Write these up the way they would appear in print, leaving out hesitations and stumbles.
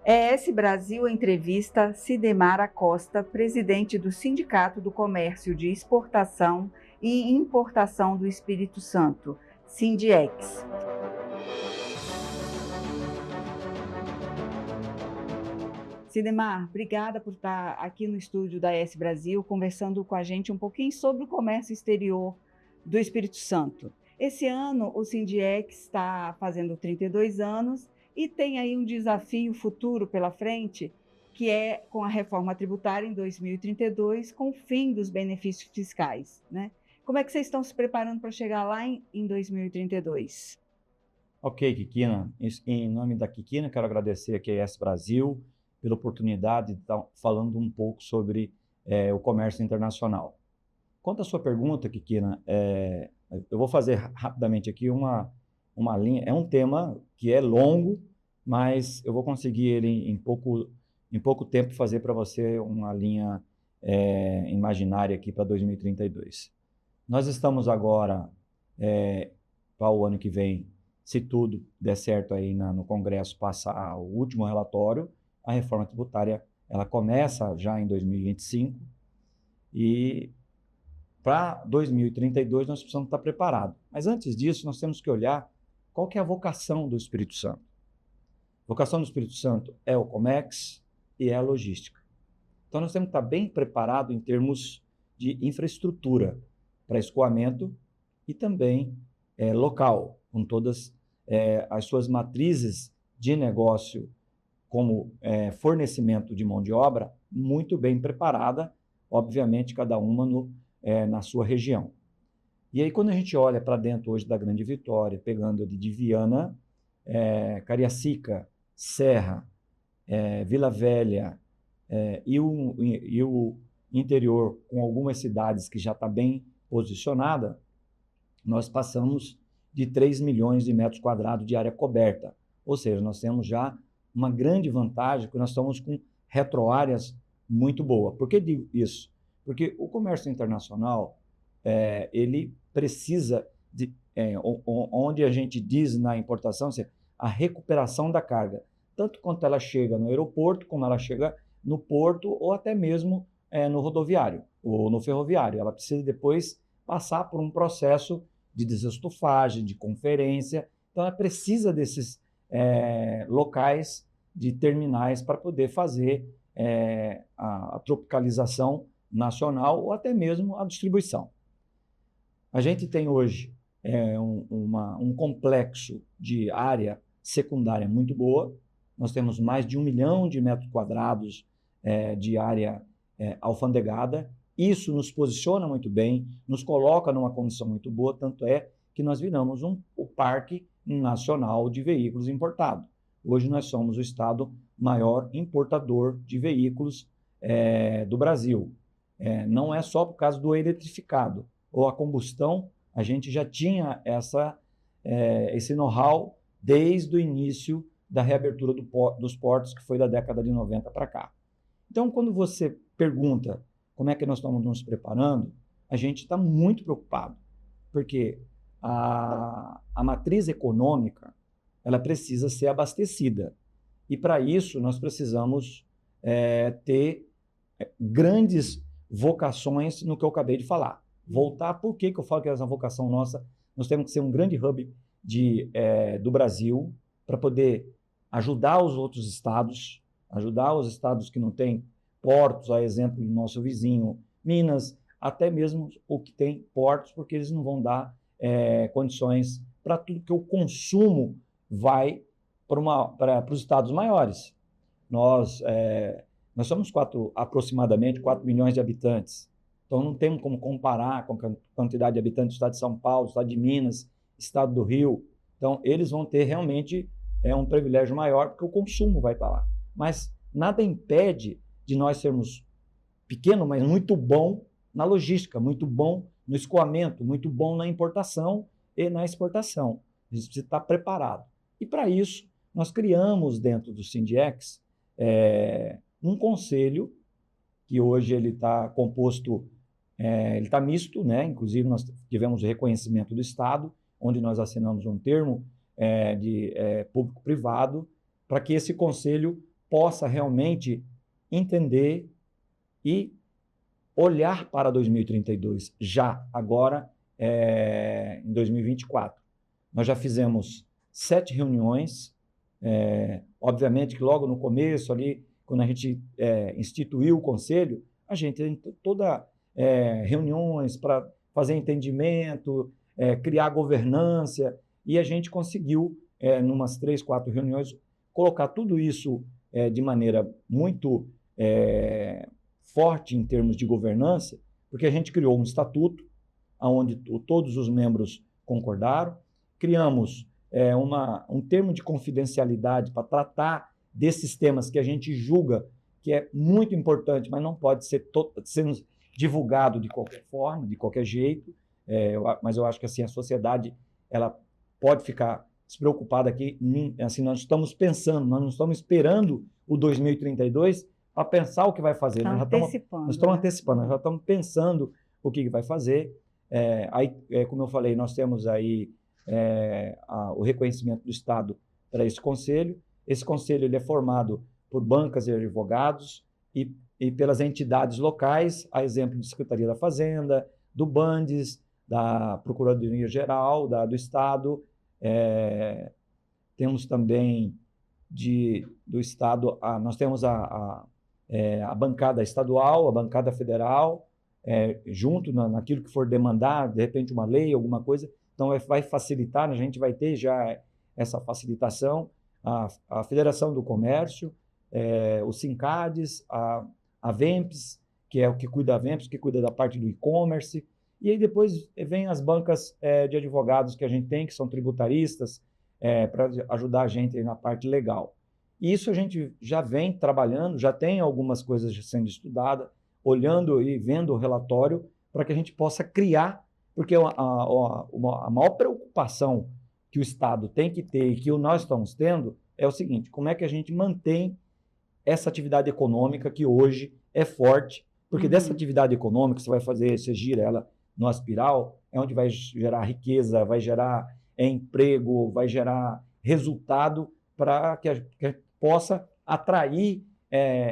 ES Brasil entrevista Cidemara Costa, presidente do Sindicato do Comércio de Exportação e Importação do Espírito Santo, Sindiex. Cidemar, obrigada por estar aqui no estúdio da ES Brasil, conversando com a gente um pouquinho sobre o comércio exterior do Espírito Santo. Esse ano, o Sindiex está fazendo 32 anos e tem aí um desafio futuro pela frente, que é com a reforma tributária em 2032, com o fim dos benefícios fiscais, né? Como é que vocês estão se preparando para chegar lá em 2032? Ok, Kikina. Em nome da Kikina, quero agradecer aqui a ES Brasil pela oportunidade de estar falando um pouco sobre o comércio internacional. Quanto à sua pergunta, Kikina, eu vou fazer rapidamente aqui uma linha. É um tema que é longo, mas eu vou conseguir ele em pouco tempo fazer para você uma linha imaginária aqui para 2032. Nós estamos agora, para o ano que vem, se tudo der certo aí no Congresso, passar o último relatório, a reforma tributária ela começa já em 2025 e para 2032 nós precisamos estar preparados. Mas antes disso, nós temos que olhar qual que é a vocação do Espírito Santo. A vocação do Espírito Santo é o Comex e é a logística. Então nós temos que estar bem preparados em termos de infraestrutura para escoamento e também local, com todas as suas matrizes de negócio, como fornecimento de mão de obra, muito bem preparada, obviamente, cada uma na sua região. E aí, quando a gente olha para dentro hoje da Grande Vitória, pegando ali de Viana, Cariacica, Serra, Vila Velha e o interior, com algumas cidades que já está bem posicionada, nós passamos de 3 milhões de metros quadrados de área coberta. Ou seja, nós temos já uma grande vantagem, porque nós estamos com retroáreas muito boas. Por que digo isso? Porque o comércio internacional, ele precisa de, onde a gente diz na importação, a recuperação da carga, tanto quanto ela chega no aeroporto, como ela chega no porto, ou até mesmo no rodoviário, ou no ferroviário. Ela precisa depois passar por um processo de desestufagem, de conferência. Então, ela precisa desses locais de terminais para poder fazer a tropicalização nacional ou até mesmo a distribuição. A gente tem hoje um complexo de área secundária muito boa. Nós temos mais de 1 milhão de metros quadrados de área alfandegada. Isso nos posiciona muito bem, nos coloca numa condição muito boa, tanto é que nós viramos o Parque Nacional de Veículos Importados. Hoje nós somos o estado maior importador de veículos do Brasil. Não é só por causa do eletrificado ou a combustão, a gente já tinha esse know-how desde o início da reabertura dos portos, que foi da década de 90 para cá. Então, quando você pergunta como é que nós estamos nos preparando, a gente está muito preocupado, porque a matriz econômica ela precisa ser abastecida. E, para isso, nós precisamos ter grandes vocações no que eu acabei de falar. Voltar, por que eu falo que essa vocação nossa? Nós temos que ser um grande hub do Brasil para poder ajudar os outros estados, ajudar os estados que não têm portos, a exemplo do nosso vizinho Minas, até mesmo o que tem portos, porque eles não vão dar condições para tudo que o consumo vai para os estados maiores. Nós somos aproximadamente 4 milhões de habitantes, então não temos como comparar com a quantidade de habitantes do estado de São Paulo, do estado de Minas, estado do Rio. Então, eles vão ter realmente um privilégio maior, porque o consumo vai estar lá. Mas nada impede de nós sermos pequeno, mas muito bom na logística, muito bom no escoamento, muito bom na importação e na exportação. A gente precisa estar preparado. E, para isso, nós criamos dentro do Sindiex um conselho, que hoje ele está composto, ele está misto, né? Inclusive nós tivemos o reconhecimento do Estado, onde nós assinamos um termo de público-privado, para que esse conselho possa realmente entender e olhar para 2032, já agora, em 2024. Nós já fizemos 7 reuniões, obviamente que logo no começo, ali, quando a gente instituiu o conselho, a gente tem toda reuniões para fazer entendimento, criar governança, e a gente conseguiu, numas 3, 4 reuniões, colocar tudo isso de maneira muito forte em termos de governança, porque a gente criou um estatuto, onde todos os membros concordaram, criamos um termo de confidencialidade para tratar desses temas que a gente julga que é muito importante, mas não pode ser sendo divulgado de qualquer forma, de qualquer jeito, mas eu acho que assim, a sociedade ela pode ficar despreocupada aqui, assim, nós estamos pensando, nós não estamos esperando o 2032 para pensar o que vai fazer. Nós estamos antecipando, nós já estamos pensando o que vai fazer. Aí, como eu falei, nós temos aí o reconhecimento do Estado para esse conselho. Esse conselho ele é formado por bancas de advogados e pelas entidades locais, a exemplo de Secretaria da Fazenda, do Bandes, da Procuradoria Geral, do Estado. Temos também do Estado, nós temos a bancada estadual, a bancada federal, junto naquilo que for demandar, de repente uma lei, alguma coisa. Então, vai facilitar, a gente vai ter já essa facilitação. A Federação do Comércio, o Sincades, a Vemps, que é o que cuida da Vemps, que cuida da parte do e-commerce. E aí depois vem as bancas de advogados que a gente tem, que são tributaristas, para ajudar a gente aí na parte legal. E isso a gente já vem trabalhando, já tem algumas coisas sendo estudadas, olhando e vendo o relatório, para que a gente possa criar, porque a maior preocupação que o Estado tem que ter e que nós estamos tendo é o seguinte: como é que a gente mantém essa atividade econômica que hoje é forte, porque dessa atividade econômica você gira ela numa espiral, é onde vai gerar riqueza, vai gerar emprego, vai gerar resultado para que a gente possa atrair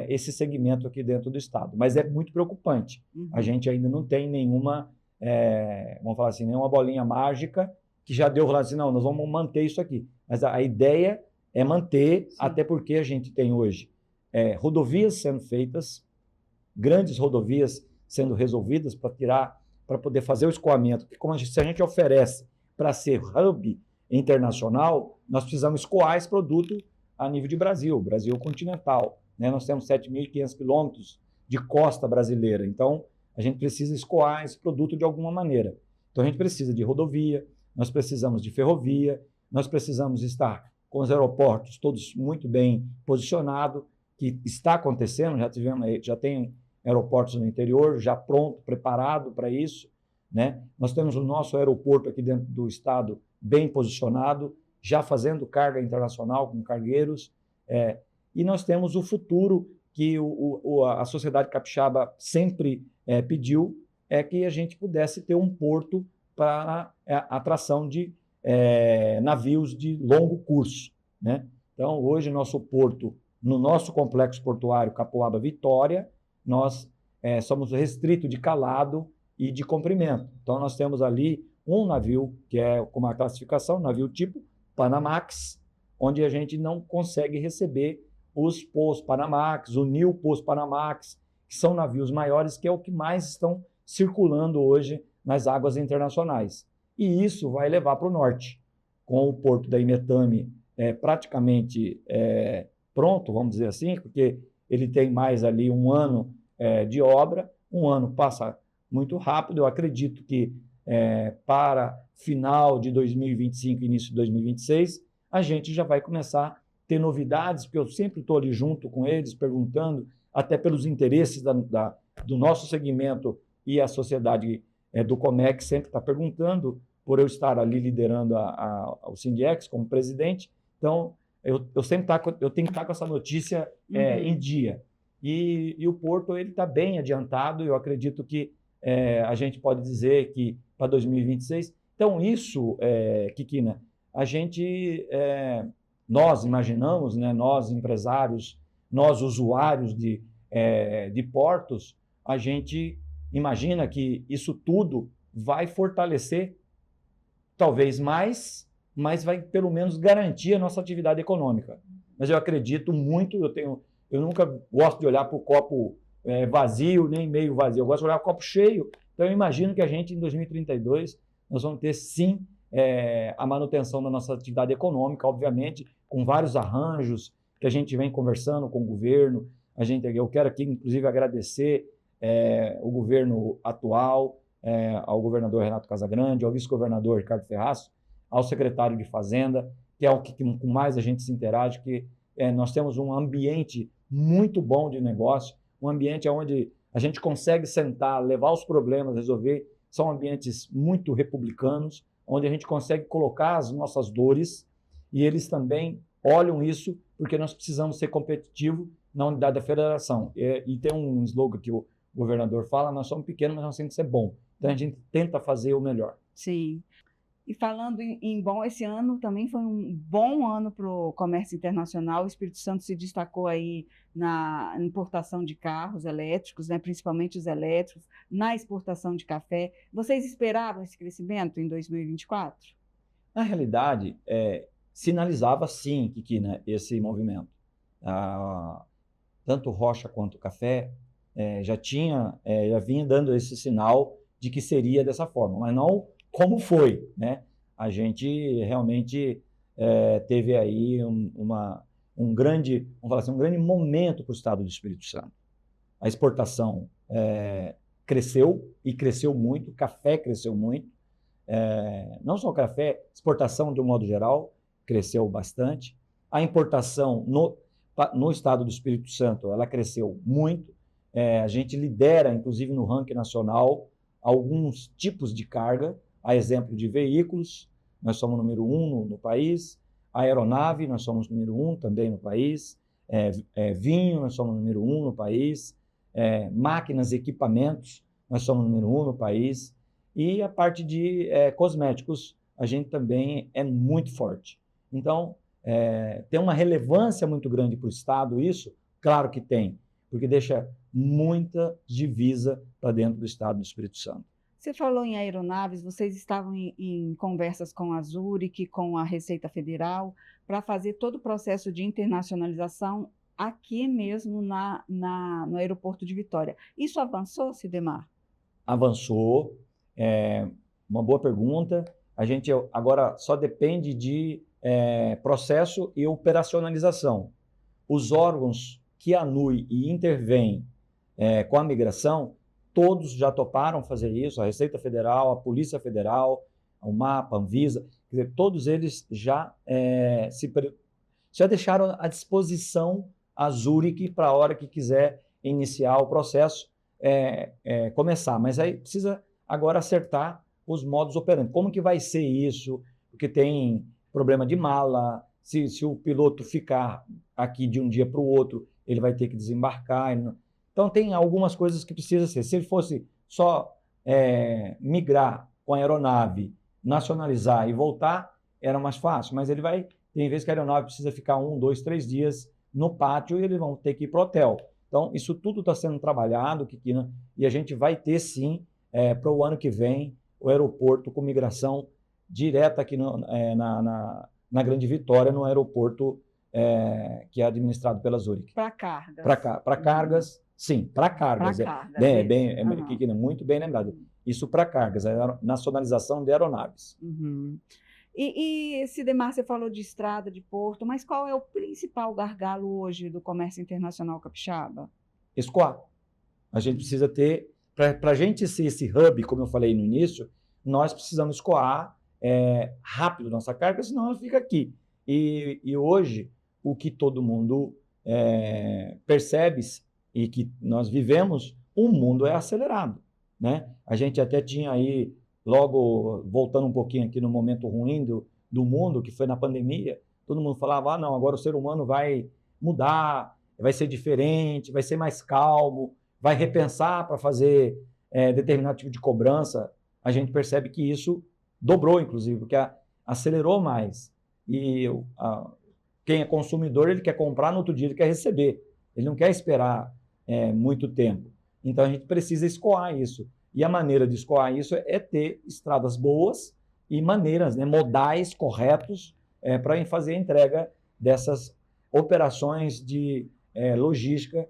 esse segmento aqui dentro do Estado. Mas é muito preocupante. A gente ainda não tem nenhuma, vamos falar assim, nenhuma bolinha mágica que já deu assim, não, nós vamos manter isso aqui. Mas a ideia é manter, sim, até porque a gente tem hoje rodovias sendo feitas, grandes rodovias sendo resolvidas para poder fazer o escoamento. Porque se a gente oferece para ser hub internacional, nós precisamos escoar esse produto a nível de Brasil continental. Né? Nós temos 7.500 quilômetros de costa brasileira, então a gente precisa escoar esse produto de alguma maneira. Então a gente precisa de rodovia, nós precisamos de ferrovia, nós precisamos estar com os aeroportos todos muito bem posicionados, que está acontecendo, já tem aeroportos no interior, já pronto, preparado para isso. Né? Nós temos o nosso aeroporto aqui dentro do estado bem posicionado, já fazendo carga internacional com cargueiros, e nós temos o futuro que a sociedade capixaba sempre pediu, que a gente pudesse ter um porto para atração de navios de longo curso. Né? Então, hoje, nosso porto, no nosso complexo portuário Capoaba Vitória, nós somos restritos de calado e de comprimento. Então, nós temos ali um navio que é com uma classificação, navio tipo Panamax, onde a gente não consegue receber os Post-Panamax, o New Post-Panamax, que são navios maiores, que é o que mais estão circulando hoje nas águas internacionais. E isso vai levar para o norte, com o porto da Imetame praticamente pronto, vamos dizer assim, porque ele tem mais ali um ano de obra, um ano passa muito rápido. Eu acredito que para final de 2025, início de 2026, a gente já vai começar a ter novidades, porque eu sempre estou ali junto com eles, perguntando, até pelos interesses do nosso segmento, e a sociedade do Comex sempre está perguntando, por eu estar ali liderando o Sindiex como presidente. Então, eu tenho que estar com essa notícia em dia. E o Porto está bem adiantado. Eu acredito que a gente pode dizer que para 2026... Então, isso, Kikina, nós imaginamos, né, nós empresários, nós usuários de portos, a gente imagina que isso tudo vai fortalecer, talvez mais, mas vai pelo menos garantir a nossa atividade econômica. Mas eu acredito muito, eu nunca gosto de olhar para o copo vazio, nem meio vazio, eu gosto de olhar para o copo cheio. Então eu imagino que a gente, em 2032, nós vamos ter sim a manutenção da nossa atividade econômica, obviamente, com vários arranjos que a gente vem conversando com o governo. Eu quero aqui, inclusive, agradecer o governo atual, ao governador Renato Casagrande, ao vice-governador Ricardo Ferraz, ao secretário de Fazenda, que é o que com mais a gente se interage, que nós temos um ambiente muito bom de negócio, um ambiente onde a gente consegue sentar, levar os problemas, resolver. São ambientes muito republicanos, onde a gente consegue colocar as nossas dores e eles também olham isso, porque nós precisamos ser competitivos na unidade da federação. E tem um slogan que o governador fala: nós somos pequenos, mas nós temos que ser bom. Então a gente tenta fazer o melhor. Sim. E falando em bom, esse ano também foi um bom ano para o comércio internacional. O Espírito Santo se destacou aí na importação de carros elétricos, né, principalmente os elétricos, na exportação de café. Vocês esperavam esse crescimento em 2024? Na realidade, sinalizava sim, Kikina, esse movimento. Tanto Rocha quanto o café já vinha dando esse sinal de que seria dessa forma, mas não como foi, né? A gente realmente teve aí um grande momento para o estado do Espírito Santo. A exportação cresceu e cresceu muito, o café cresceu muito, não só o café, exportação de um modo geral cresceu bastante. A importação no estado do Espírito Santo, ela cresceu muito. A gente lidera, inclusive no ranking nacional, alguns tipos de carga. A exemplo de veículos, nós somos número 1 no país. A aeronave, nós somos número 1 também no país. Vinho, nós somos número 1 no país. Máquinas e equipamentos, nós somos número 1 no país. E a parte de cosméticos, a gente também é muito forte. Então, tem uma relevância muito grande para o Estado isso? Claro que tem, porque deixa muita divisa para dentro do Estado do Espírito Santo. Você falou em aeronaves, vocês estavam em conversas com a Zurich, com a Receita Federal, para fazer todo o processo de internacionalização aqui mesmo no aeroporto de Vitória. Isso avançou, Sidemar? Avançou, uma boa pergunta. A gente agora só depende de processo e operacionalização. Os órgãos que anuem e intervêm com a migração, todos já toparam fazer isso, a Receita Federal, a Polícia Federal, o MAPA, a Anvisa, quer dizer, todos eles já deixaram à disposição a Zurich para a hora que quiser iniciar o processo, começar. Mas aí precisa agora acertar os modos operantes. Como que vai ser isso? Porque tem problema de mala, se o piloto ficar aqui de um dia para o outro, ele vai ter que desembarcar. Então, tem algumas coisas que precisam ser. Se ele fosse só migrar com a aeronave, nacionalizar e voltar, era mais fácil. Mas tem vezes que a aeronave precisa ficar 1, 2, 3 dias no pátio e eles vão ter que ir para o hotel. Então, isso tudo está sendo trabalhado, Kikina, e a gente vai ter, sim, para o ano que vem, o aeroporto com migração direta aqui na Grande Vitória, no aeroporto que é administrado pela Zurich. Para cargas. Para cargas. Sim, para cargas. Uhum. Muito bem lembrado. Isso para cargas, nacionalização de aeronaves. Uhum. E Sidemar, você falou de estrada, de porto, mas qual é o principal gargalo hoje do comércio internacional capixaba? Escoar. A gente precisa ter, para a gente ser esse hub, como eu falei no início, nós precisamos escoar rápido nossa carga, senão ela fica aqui. E hoje, o que todo mundo percebe e que nós vivemos, o mundo é acelerado, né? A gente até tinha aí, logo voltando um pouquinho aqui no momento ruim do mundo, que foi na pandemia, todo mundo falava, não, agora o ser humano vai mudar, vai ser diferente, vai ser mais calmo, vai repensar para fazer determinado tipo de cobrança. A gente percebe que isso dobrou, inclusive, porque acelerou mais. E quem é consumidor, ele quer comprar, no outro dia ele quer receber. ele não quer esperar muito tempo. Então, a gente precisa escoar isso. E a maneira de escoar isso é ter estradas boas e maneiras, né, modais corretos para fazer a entrega dessas operações de logística,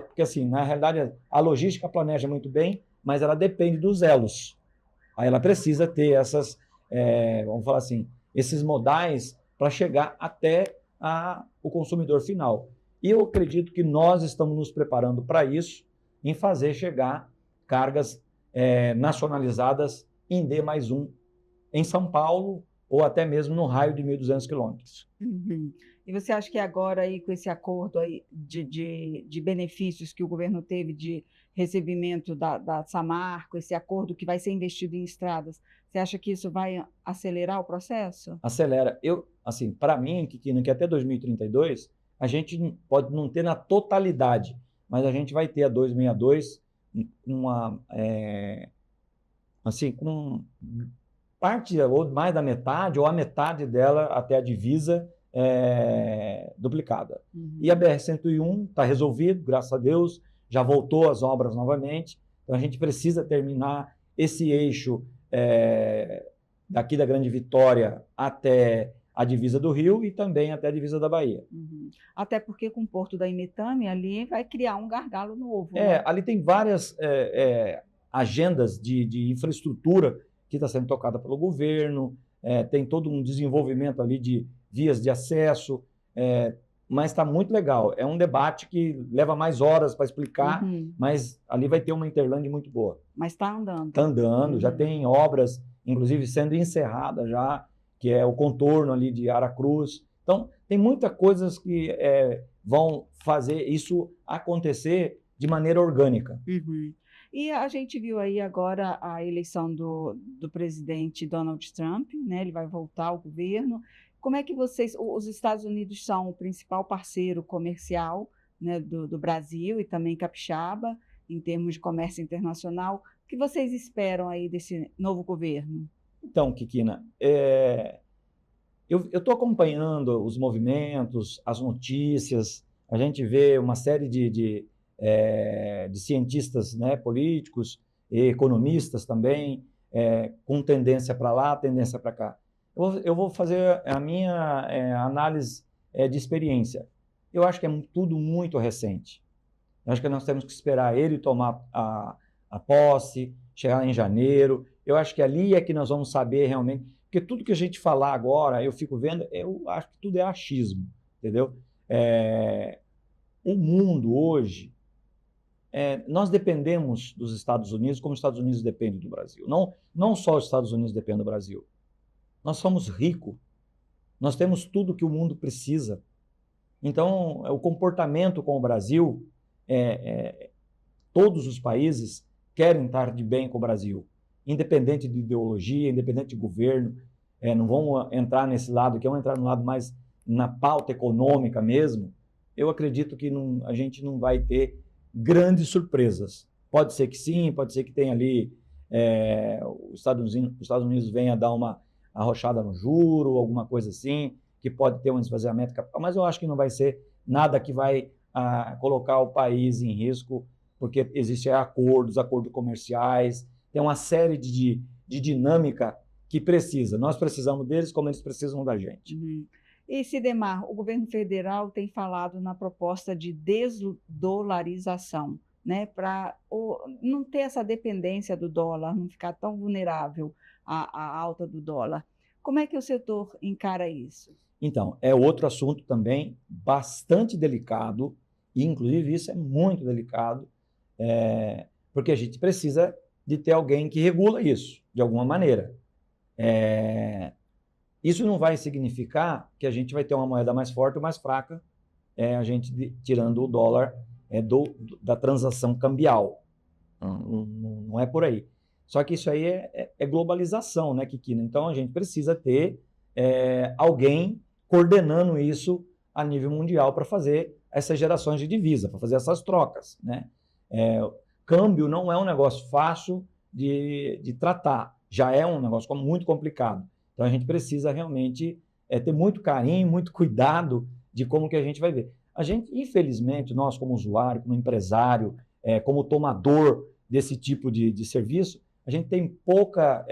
porque, assim, na realidade, a logística planeja muito bem, mas ela depende dos elos. Aí ela precisa ter vamos falar assim, esses modais para chegar até o consumidor final. E eu acredito que nós estamos nos preparando para isso, em fazer chegar cargas nacionalizadas em D+1 em São Paulo ou até mesmo no raio de 1.200 quilômetros. Uhum. E você acha que agora, aí, com esse acordo aí de benefícios que o governo teve de recebimento da Samarco, esse acordo que vai ser investido em estradas, você acha que isso vai acelerar o processo? Acelera. Assim, para mim, que até 2032, a gente pode não ter na totalidade, mas a gente vai ter a 262 assim, com parte ou mais da metade ou a metade dela até a divisa duplicada. Uhum. E a BR-101 está resolvido, graças a Deus, já voltou às obras novamente. Então a gente precisa terminar esse eixo daqui da Grande Vitória até a divisa do Rio e também até a divisa da Bahia. Uhum. Até porque com o Porto da Imetame ali vai criar um gargalo novo, né? Ali tem várias agendas de infraestrutura que está sendo tocada pelo governo, tem todo um desenvolvimento ali de vias de acesso, mas está muito legal. É um debate que leva mais horas para explicar, mas ali vai ter uma Interlândia muito boa. Mas está andando. Está andando, já tem obras, inclusive sendo encerradas já, que é o contorno ali de Aracruz. Então, tem muitas coisas que vão fazer isso acontecer de maneira orgânica. Uhum. E a gente viu aí agora a eleição do presidente Donald Trump, né? Ele vai voltar ao governo. Como é que os Estados Unidos são o principal parceiro comercial, né, do Brasil e também capixaba, em termos de comércio internacional. O que vocês esperam aí desse novo governo? Então, Kikina, eu estou acompanhando os movimentos, as notícias, a gente vê uma série de cientistas, né, políticos e economistas também, com tendência para lá, tendência para cá. Eu vou fazer a minha análise de experiência. Eu acho que é tudo muito recente. Eu acho que nós temos que esperar ele tomar a posse, chegar em janeiro. Eu acho que ali é que nós vamos saber realmente, porque tudo que a gente falar agora, eu fico vendo, eu acho que tudo é achismo, entendeu? O mundo hoje, nós dependemos dos Estados Unidos como os Estados Unidos dependem do Brasil. Não só os Estados Unidos dependem do Brasil. Nós somos ricos, nós temos tudo que o mundo precisa. Então, o comportamento com o Brasil, todos os países querem estar de bem com o Brasil, independente de ideologia, independente de governo. Não vamos entrar nesse lado, que vamos entrar no lado mais na pauta econômica mesmo. Eu acredito que a gente não vai ter grandes surpresas. Pode ser que sim, pode ser que tenha ali os Estados Unidos venha dar uma arrochada no juro, alguma coisa assim, que pode ter um esvaziamento capital, mas eu acho que não vai ser nada que vai colocar o país em risco, porque existem acordos comerciais, tem uma série de dinâmica que precisa. Nós precisamos deles como eles precisam da gente. Uhum. E, Sidemar, o governo federal tem falado na proposta de desdolarização, né, para não ter essa dependência do dólar, não ficar tão vulnerável à alta do dólar. Como é que o setor encara isso? Então, é outro assunto também bastante delicado, e inclusive isso é muito delicado, porque a gente precisa de ter alguém que regula isso, de alguma maneira. Isso não vai significar que a gente vai ter uma moeda mais forte ou mais fraca, a gente tirando o dólar da transação cambial. Não é por aí. Só que isso aí é globalização, né, Kikina? Então, a gente precisa ter alguém coordenando isso a nível mundial para fazer essas gerações de divisa, para fazer essas trocas, né? Câmbio não é um negócio fácil de tratar, já é um negócio muito complicado. Então, a gente precisa realmente ter muito carinho, muito cuidado de como que a gente vai ver. A gente, infelizmente, nós como usuário, como empresário, como tomador desse tipo de serviço, a gente tem pouca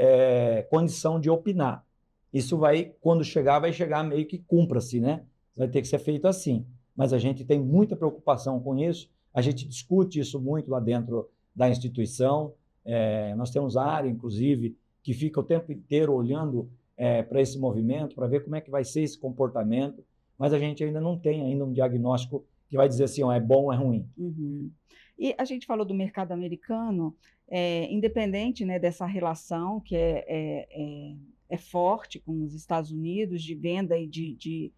condição de opinar. Isso vai, quando chegar, vai chegar meio que cumpra-se, né? Vai ter que ser feito assim. Mas a gente tem muita preocupação com isso, a gente discute isso muito lá dentro da instituição. Nós temos área, inclusive, que fica o tempo inteiro olhando para esse movimento, para ver como é que vai ser esse comportamento, mas a gente ainda não tem ainda um diagnóstico que vai dizer assim, ó, é bom ou é ruim. Uhum. E a gente falou do mercado americano, independente, né, dessa relação que é forte com os Estados Unidos, de venda e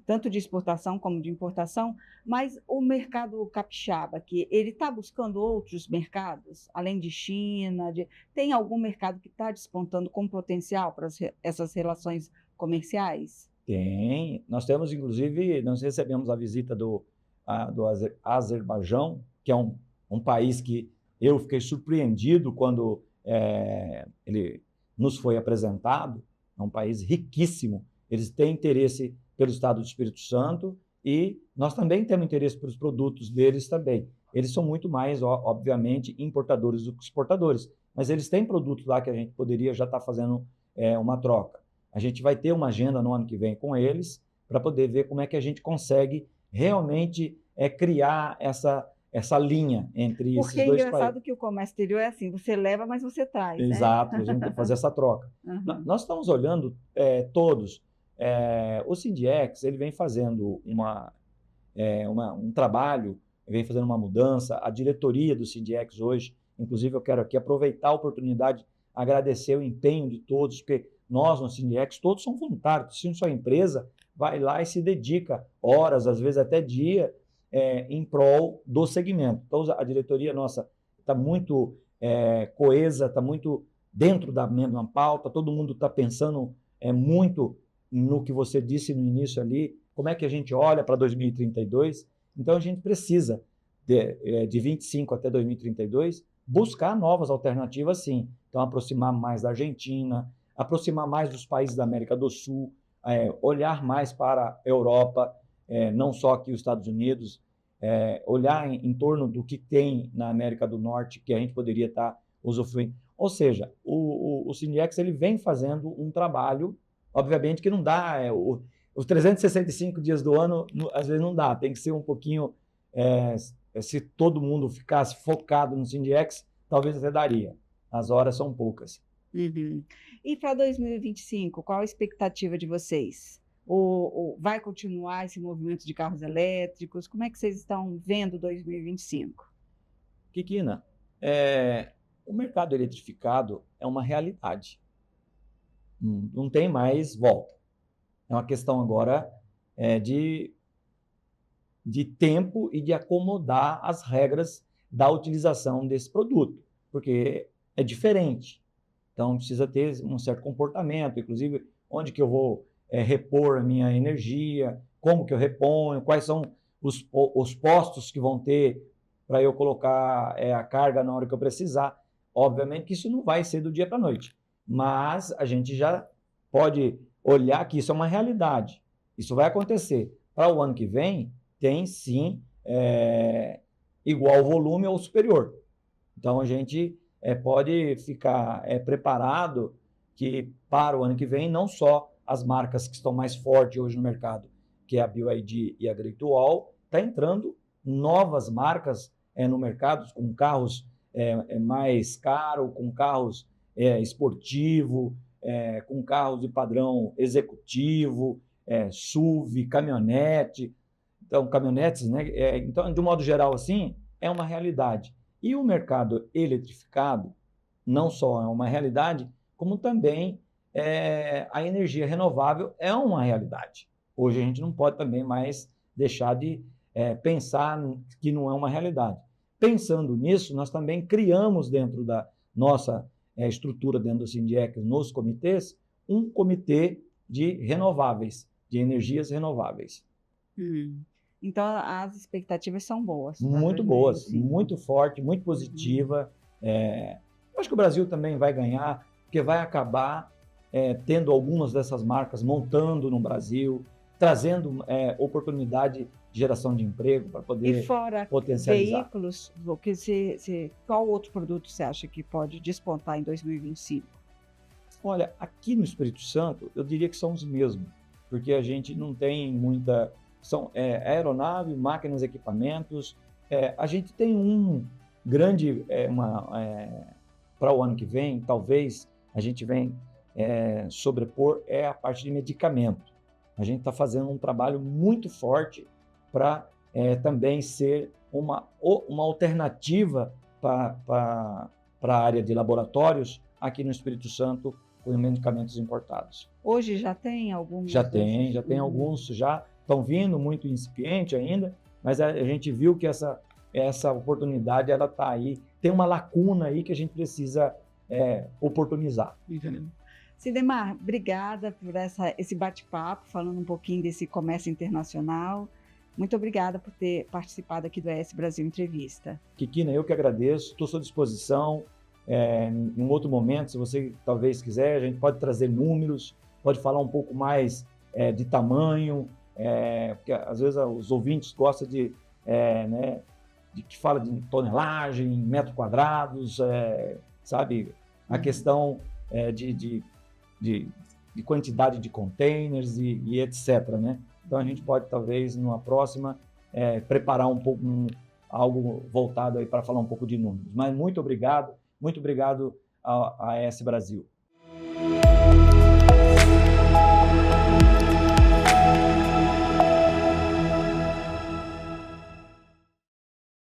tanto de exportação como de importação, mas o mercado capixaba, que ele está buscando outros mercados, além de China, tem algum mercado que está despontando com potencial para essas relações comerciais? Tem. Nós temos, inclusive, nós recebemos a visita do Azerbaijão, que é um país que eu fiquei surpreendido quando ele nos foi apresentado. É um país riquíssimo. Eles têm interesse pelo estado do Espírito Santo e nós também temos interesse pelos produtos deles também. Eles são muito mais, obviamente, importadores do que exportadores, mas eles têm produtos lá que a gente poderia já estar fazendo uma troca. A gente vai ter uma agenda no ano que vem com eles para poder ver como é que a gente consegue realmente criar essa linha entre esses dois países. Porque é engraçado que o comércio exterior é assim, você leva, mas você traz, né? Exato, a gente tem que fazer essa troca. Uhum. Nós estamos olhando todos. O Sindiex, ele vem fazendo um trabalho, vem fazendo uma mudança. A diretoria do Sindiex hoje, inclusive eu quero aqui aproveitar a oportunidade, agradecer o empenho de todos, porque nós no Sindiex, todos são voluntários. Se sua empresa vai lá e se dedica horas, às vezes até dia, em prol do segmento. Então, a diretoria nossa está muito coesa, está muito dentro da mesma pauta, todo mundo está pensando muito no que você disse no início ali, como é que a gente olha para 2032. Então, a gente precisa, de 25 até 2032, buscar novas alternativas, sim. Então, aproximar mais da Argentina, aproximar mais dos países da América do Sul, olhar mais para a Europa, não só aqui os Estados Unidos, olhar em torno do que tem na América do Norte que a gente poderia estar usufruindo. Ou seja, o Sindiex ele vem fazendo um trabalho, obviamente que não dá, os 365 dias do ano, às vezes não dá, tem que ser um pouquinho, se todo mundo ficasse focado no Sindiex, talvez até daria, as horas são poucas. Uhum. E para 2025, qual a expectativa de vocês? Ou vai continuar esse movimento de carros elétricos? Como é que vocês estão vendo 2025? Kikina, o mercado eletrificado é uma realidade. Não tem mais volta. É uma questão agora de tempo e de acomodar as regras da utilização desse produto, porque é diferente. Então, precisa ter um certo comportamento, inclusive onde que eu vou repor a minha energia, como que eu reponho, quais são os postos que vão ter para eu colocar a carga na hora que eu precisar. Obviamente que isso não vai ser do dia para a noite, mas a gente já pode olhar que isso é uma realidade. Isso vai acontecer. Para o ano que vem, tem sim igual volume ou superior. Então, a gente pode ficar preparado que para o ano que vem, não só as marcas que estão mais fortes hoje no mercado, que é a BYD e a Great Wall, está entrando novas marcas no mercado, com carros mais caros, com carros esportivo, com carros de padrão executivo, SUV, caminhonete. Então, caminhonetes, né? Então, de um modo geral, assim, é uma realidade. E o mercado eletrificado não só é uma realidade, como também a energia renovável é uma realidade. Hoje a gente não pode também mais deixar de pensar que não é uma realidade. Pensando nisso, nós também criamos dentro da nossa estrutura, dentro do Sindiex, nos comitês, um comitê de renováveis, de energias renováveis. Então, as expectativas são boas. Muito boas, muito forte, muito positiva. Eu acho que o Brasil também vai ganhar, porque vai acabar tendo algumas dessas marcas montando no Brasil, trazendo oportunidade de geração de emprego para E poder fora potencializar. veículos, qual outro produto você acha que pode despontar em 2025? Olha, aqui no Espírito Santo, eu diria que são os mesmos, porque a gente não tem muita... São aeronave, máquinas, equipamentos. A gente tem um grande... para o ano que vem, talvez a gente venha sobrepor a parte de medicamento. A gente está fazendo um trabalho muito forte para também ser uma alternativa para a área de laboratórios aqui no Espírito Santo com medicamentos importados. Hoje já tem alguns? Já tem alguns, já estão vindo, muito incipiente ainda, mas a gente viu que essa oportunidade ela está aí, tem uma lacuna aí que a gente precisa oportunizar. Entendeu? Sidemar, obrigada por esse bate-papo, falando um pouquinho desse comércio internacional. Muito obrigada por ter participado aqui do ES Brasil Entrevista. Kikina, eu que agradeço, estou à sua disposição. Em um outro momento, se você talvez quiser, a gente pode trazer números, pode falar um pouco mais de tamanho, porque às vezes os ouvintes gostam de que fala de tonelagem, metros quadrados, sabe? A questão de quantidade de containers e etc, né? Então a gente pode talvez numa próxima preparar um pouco algo voltado aí para falar um pouco de números. Mas muito obrigado à ES Brasil.